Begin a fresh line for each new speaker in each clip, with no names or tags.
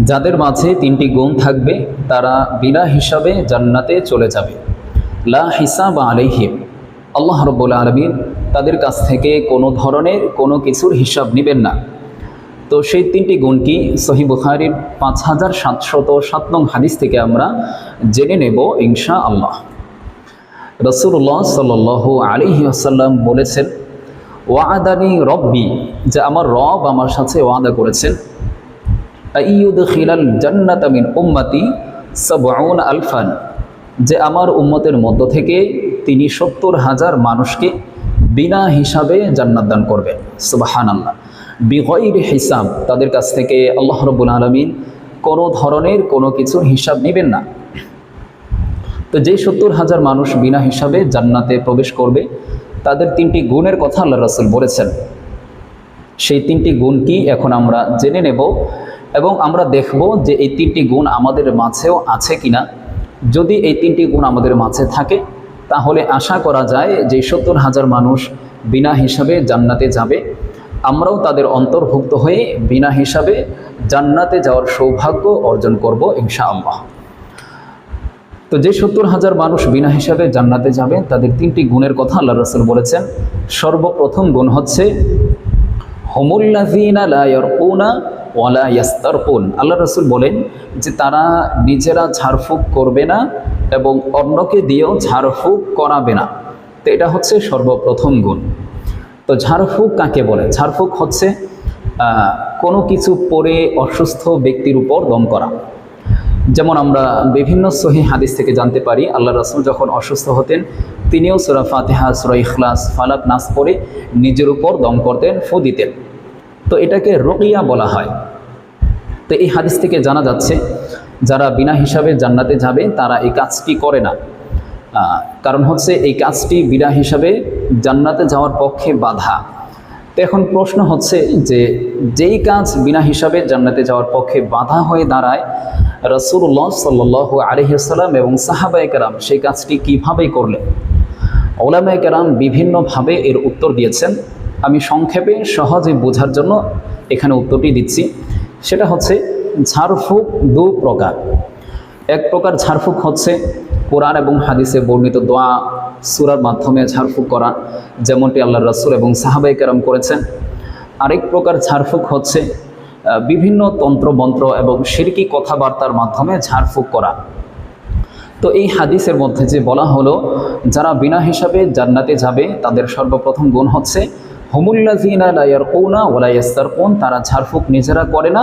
যাদের মাঝে তিনটি গুণ থাকবে তারা বিনা হিসাবে জান্নাতে চলে যাবে। লা হিসাব আলাইহিম, আল্লাহ রাব্বুল আলামিন তাদের কাছ থেকে কোনো ধরনের কোনো কিছুর হিসাব নেবেন না। তো সেই তিনটি গুণ কি? সহিহ বুখারীর 5707 নং হাদিস থেকে আমরা জেনে নেব ইনশাআল্লাহ। রাসূলুল্লাহ সাল্লাল্লাহু আলাইহি ওয়াসাল্লাম বলেছেন, ওয়াদানি রব্বি, যে আমার রব আমার সাথে ওয়াদা করেছেন, আইয়ুদখিলাল জান্নাতা মিন উম্মতি ৭০ আলফান, যে আমার উম্মতের মধ্য থেকে তিনি ৭০,০০০ মানুষকে বিনা হিসাবে জান্নাত দান করবেন। সুবহানাল্লাহ। বিগয়রি হিসাব, তাদের কাছ থেকে আল্লাহ রাব্বুল আলামিন কোনো ধরনের কোনো কিছুর হিসাব নেবেন না। তো যেই ৭০,০০০ মানুষ বিনা হিসাবে জান্নাতে প্রবেশ করবে তাদের তিনটি গুণের কথা আল্লাহ রাসূল বলেছেন। সেই তিনটি গুণ কি এখন আমরা জেনে নেব এবং আমরা দেখব যে এই তিনটি গুণ আমাদের মাঝেও আছে কিনা। যদি এই তিনটি গুণ আমাদের মাঝে থাকে তাহলে আশা করা যায় যে ৭০,০০০ মানুষ বিনা হিসাবে জান্নাতে যাবে, আমরাও তাদের অন্তর্ভুক্ত হয়ে বিনা হিসাবে জান্নাতে যাওয়ার সৌভাগ্য অর্জন করব ইনশাআল্লাহ। তো যে ৭০,০০০ মানুষ বিনা হিসাবে জান্নাতে যাবে তাদের তিনটি গুণের কথা আল্লাহ রাসূল বলেছেন। সর্বপ্রথম গুণ হচ্ছে হুমুল্লাযীনা লা ইয়ারকুনা ওয়ালা ইয়াস্তারকুন। আল্লাহ রাসূল বলেন যে তারা নিজেরা ঝাড়ফুঁক করবে না এবং অন্যকে দিয়েও ঝাড়ফুঁক করাবে না। তো এটা হচ্ছে সর্বপ্রথম গুণ। তো ঝাড়ফুঁক কাকে বলে? ঝাড়ফুঁক হচ্ছে কোনো কিছু পরে অসুস্থ ব্যক্তির উপর দম করা। যেমন আমরা বিভিন্ন সহিহ হাদিস থেকে জানতে পারি আল্লাহ রাসূল যখন অসুস্থ হতেন তিনিও সূরা ফাতিহা, সূরা ইখলাস, ফালাক, নাস পড়ে নিজের উপর দম করতেন, ফু দিতেন। তো এটাকে রুকিয়া বলা হয়। তো এই হাদিস থেকে জানা যাচ্ছে যারা বিনা হিসাবে জান্নাতে যাবে তারা এই কাজটি করে না। কারণ হচ্ছে এই কাজটি বিনা হিসাবে জান্নাতে যাওয়ার পক্ষে বাধা। তো এখন প্রশ্ন হচ্ছে যে যেই কাজ বিনা হিসাবে জান্নাতে যাওয়ার পক্ষে বাধা হয়ে দাঁড়ায়, রাসূলুল্লাহ সাল্লাল্লাহু আলাইহি ওয়াসাল্লাম এবং সাহাবায়ে কেরাম সেই কাজটি কীভাবে করলেন? উলামায়ে কেরাম বিভিন্নভাবে এর উত্তর দিয়েছেন। আমি সংক্ষেপে সহজে বোঝার জন্য এখানে উত্তরটি দিচ্ছি। সেটা হচ্ছে ঝাড়ফুঁক দু প্রকার। এক প্রকার ঝাড়ফুঁক হচ্ছে কোরআন এবং হাদিসে বর্ণিত দোয়া সূরার মাধ্যমে ঝাড়ফুঁক করা, যেমনটি আল্লাহর রাসূল এবং সাহাবায়ে কেরাম করেছেন। আরেক প্রকার ঝাড়ফুঁক হচ্ছে বিভিন্ন তন্ত্রমন্ত্র এবং শিরকি কথাবার্তার মাধ্যমে ঝাড়ফুঁক করা। তো এই হাদিসের মধ্যে যে বলা হলো যারা বিনা হিসাবে জান্নাতে যাবে তাদের সর্বপ্রথম গুণ হচ্ছে হুমুল্লাযীনা লা ইয়ারকুনা ওয়ালা ইয়াস্তারকুন, তারা ঝাড়ফুঁক নিজেরা করে না,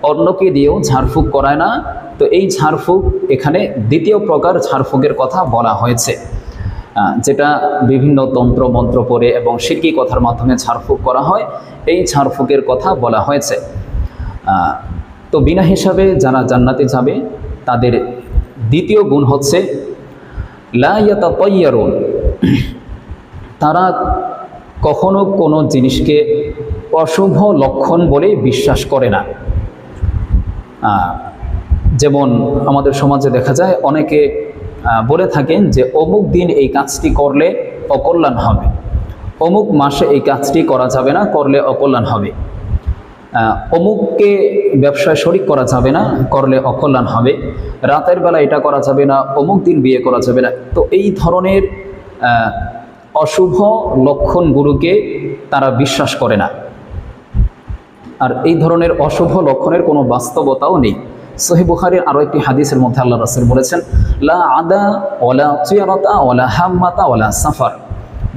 অন্যকে দিয়েও ঝাড়ফুঁক করায় না। তো এই ঝাড়ফুঁক এখানে দ্বিতীয় প্রকার ঝাড়ফুঁকের কথা বলা হয়েছে, যেটা বিভিন্ন তন্ত্র মন্ত্র পড়ে এবং শিরকি কথার মাধ্যমে ঝাড়ফুঁক করা হয়, এই ঝাড়ফুঁকের কথা বলা হয়েছে। তো বিনা হিসাবে যারা জান্নাতে যাবে তাদের দ্বিতীয় গুণ হচ্ছে লা ইয়াতাতায়্যারুন, তারা কখনো কোনো জিনিসকে অশুভ লক্ষণ বলে বিশ্বাস করে না। যেমন আমাদের সমাজে দেখা যায় অনেকে বলে থাকেন যে অমুক দিন এই কাজটি করলে অকল্যাণ হবে, অমুক মাসে এই কাজটি করা যাবে না, করলে অকল্যাণ হবে, অমুককে ব্যবসায় শরিক করা যাবে না, করলে অকল্যাণ হবে, রাতের বেলা এটা করা যাবে না, অমুক দিন বিয়ে করা যাবে না। তো এই ধরনের অশুভ লক্ষণগুলোকে তারা বিশ্বাস করে না। আর এই ধরনের অশুভ লক্ষণের কোনো বাস্তবতাও নেই। সহিহ বুখারীর আরও একটি হাদিসের মধ্যে আল্লাহ রাসূল বলেছেন, লা আদা ওয়ালা চিয়ারাতা ওয়ালা হাম্মাতা ওয়ালা সাফার,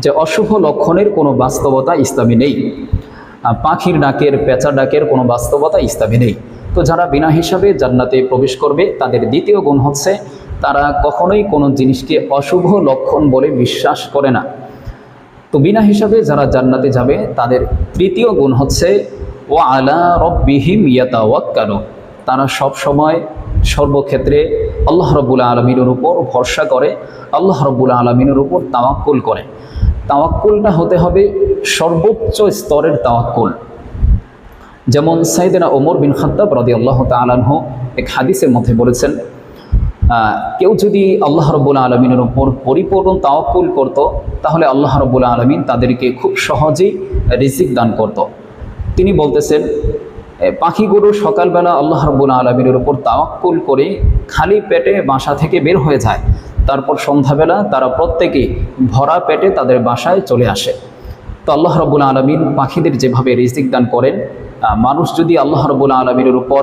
যে অশুভ লক্ষণের কোনো বাস্তবতা ইসলামে নেই। পাখির ডাকের, পেঁচা ডাকের কোনো বাস্তবতা ইসলামে নেই। তো যারা বিনা হিসাবে জান্নাতে প্রবেশ করবে তাদের দ্বিতীয় গুণ হচ্ছে তারা কখনোই কোনো জিনিসকে অশুভ লক্ষণ বলে বিশ্বাস করে না। তো বিনা হিসাবে যারা জান্নাতে যাবে তাদের তৃতীয় গুণ হচ্ছে ওয়া আলা রাব্বিহিম ইয়াতাওয়াক্কালুন, তারা সব সময় সর্বক্ষেত্রে আল্লাহ রাব্বুল আলামিনের উপর ভরসা করে, আল্লাহ রাব্বুল আলামিনের উপর তাওয়াক্কুল করে। তাওয়াক্কুলটা হতে হবে সর্বোচ্চ স্তরের তাওয়াক্কুল। যেমন সাইয়েদনা ওমর বিন খাত্তাব রাদিয়াল্লাহু তাআলা আনহু এক হাদিসের মধ্যে বলেছেন, কেউ যদি আল্লাহ রাব্বুল আলামিনের উপর পরিপূর্ণ তাওয়াক্কুল করত তাহলে আল্লাহ রাব্বুল আলামিন তাদেরকে খুব সহজেই রিজিক দান করত। তিনি বলতেছেন পাখিগুলো সকালবেলা আল্লাহ রাব্বুল আলামিনের উপর তাওয়াক্কুল করে খালি পেটে বাসা থেকে বের হয়ে যায়, তারপর সন্ধ্যাবেলা তারা প্রত্যেকেই ভরা পেটে তাদের বাসায় চলে আসে। তো আল্লাহ রাব্বুল আলামিন পাখিদের যেভাবে রিজিক দান করেন, মানুষ যদি আল্লাহ রাব্বুল আলামিনের উপর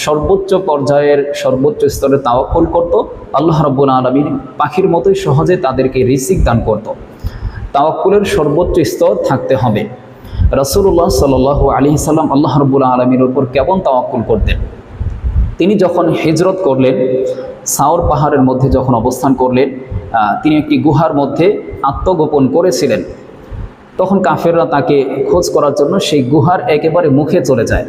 সর্বোচ্চ পর্যায়ের সর্বোচ্চ স্তরে তাওয়াক্কুল করত, আল্লাহ রাব্বুল আলামিন পাখির মতোই সহজে তাদেরকে রিজিক দান করত। তাওয়াক্কুলের সর্বোচ্চ স্তর থাকতে হবে। রাসূলুল্লাহ সাল্লাল্লাহু আলাইহি সাল্লাম আল্লাহ রাব্বুল আলামিনের উপর কেমন তাওয়াক্কুল করতেন? তিনি যখন হিজরত করলেন, সাওর পাহাড়ের মধ্যে যখন অবস্থান করলেন, তিনি একটি গুহার মধ্যে আত্মগোপন করেছিলেন। তখন কাফেররা তাকে খোঁজ করার জন্য সেই গুহার একেবারে মুখে চলে যায়।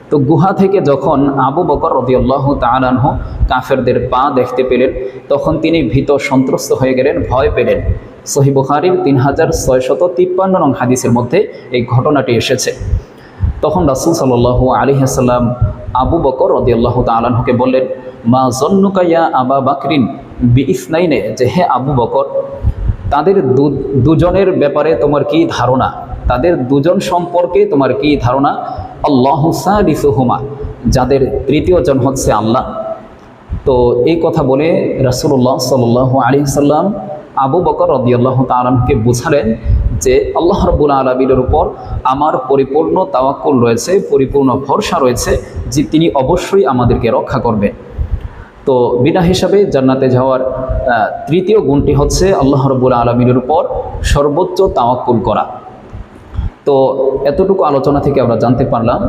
তো গুহা থেকে যখন আবু বকর রাদিয়াল্লাহু তাআলা আনহু কাফেরদের পা দেখতে পেলেন, তখন তিনি ভীত সন্ত্রস্ত হয়ে গেলেন, ভয় পেলেন। সহিহ বুখারীর 3653 নং হাদিসের মধ্যে এই ঘটনাটি এসেছে। তখন রাসূল সাল্লাল্লাহু আলাইহি ওয়াসাল্লাম আবু বকর রাদিয়াল্লাহু তাআলা আনহুকে বললেন, মা যন্নুকা ইয়া আবা বকরিন বিইসনাইনে, যে হে আবু বকর, তাদের দুজনের ব্যাপারে তোমার কি ধারণা? তাদের দুজন সম্পর্কে তোমার কি ধারণা? আল্লাহু সালিসুহুমা, যাদের তৃতীয় জন হচ্ছে আল্লাহ। তো এই কথা বলে রাসূলুল্লাহ সাল্লাল্লাহু আলাইহি সাল্লাম আবু বকর রাদিয়াল্লাহু তাআলা আনহুকে বুঝালেন যে আল্লাহ রাব্বুল আলামিনের উপর আমার পরিপূর্ণ তাওয়াক্কুল রয়েছে, পরিপূর্ণ ভরসা রয়েছে যে তিনি অবশ্যই আমাদেরকে রক্ষা করবেন। তো বিনা হিসাবে জান্নাতে যাওয়ার তৃতীয় গুণটি হচ্ছে আল্লাহ রাব্বুল আলামিনের উপর সর্বোচ্চ তাওয়াক্কুল করা। তো এতটুকু আলোচনা থেকে আমরা জানতে পারলাম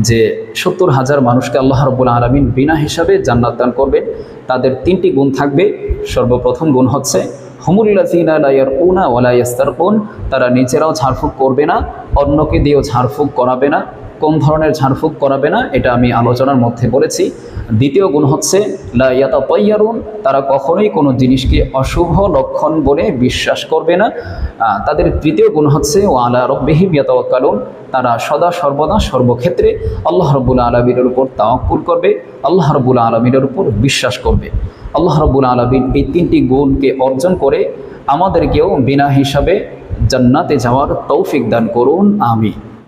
যে 70,000 মানুষকে আল্লাহ রাব্বুল আলামিন বিনা হিসাবে জান্নাত দান করবেন। তাদের 3টি গুণ থাকবে। সর্বপ্রথম গুণ হচ্ছে হুমুল্লাযীনা লা ইয়ারকুনা ওয়া লা ইস্তারকুন, তারা নিজেরাও ঝাড়ফুঁক করবে না, অন্যকে দিয়েও ঝাড়ফুঁক করাবে না। কোন ধরনের ঝাড়ফুঁক করাবে না এটা আমি আলোচনার মধ্যে বলেছি। দ্বিতীয় গুণ হচ্ছে লা ইয়াতাতায়্যারুন, তারা কখনোই কোনো জিনিসকে অশুভ লক্ষণ বলে বিশ্বাস করবে না। তাদের তৃতীয় গুণ হচ্ছে ওয়া আলা রাব্বিহিম ইয়াতাওয়াক্কালুন, তারা সদা সর্বদা সর্বক্ষেত্রে আল্লাহ রাব্বুল আলামিনের উপর তাওয়াক্কুল করবে, আল্লাহ রাব্বুল আলামিনের উপর বিশ্বাস করবে। আল্লাহ রাব্বুল আলামিন এই 3টি গুণকে অর্জন করে আমাদেরকেও বিনা হিসাবে জান্নাতে যাওয়ার তৌফিক দান করুন। আমিন।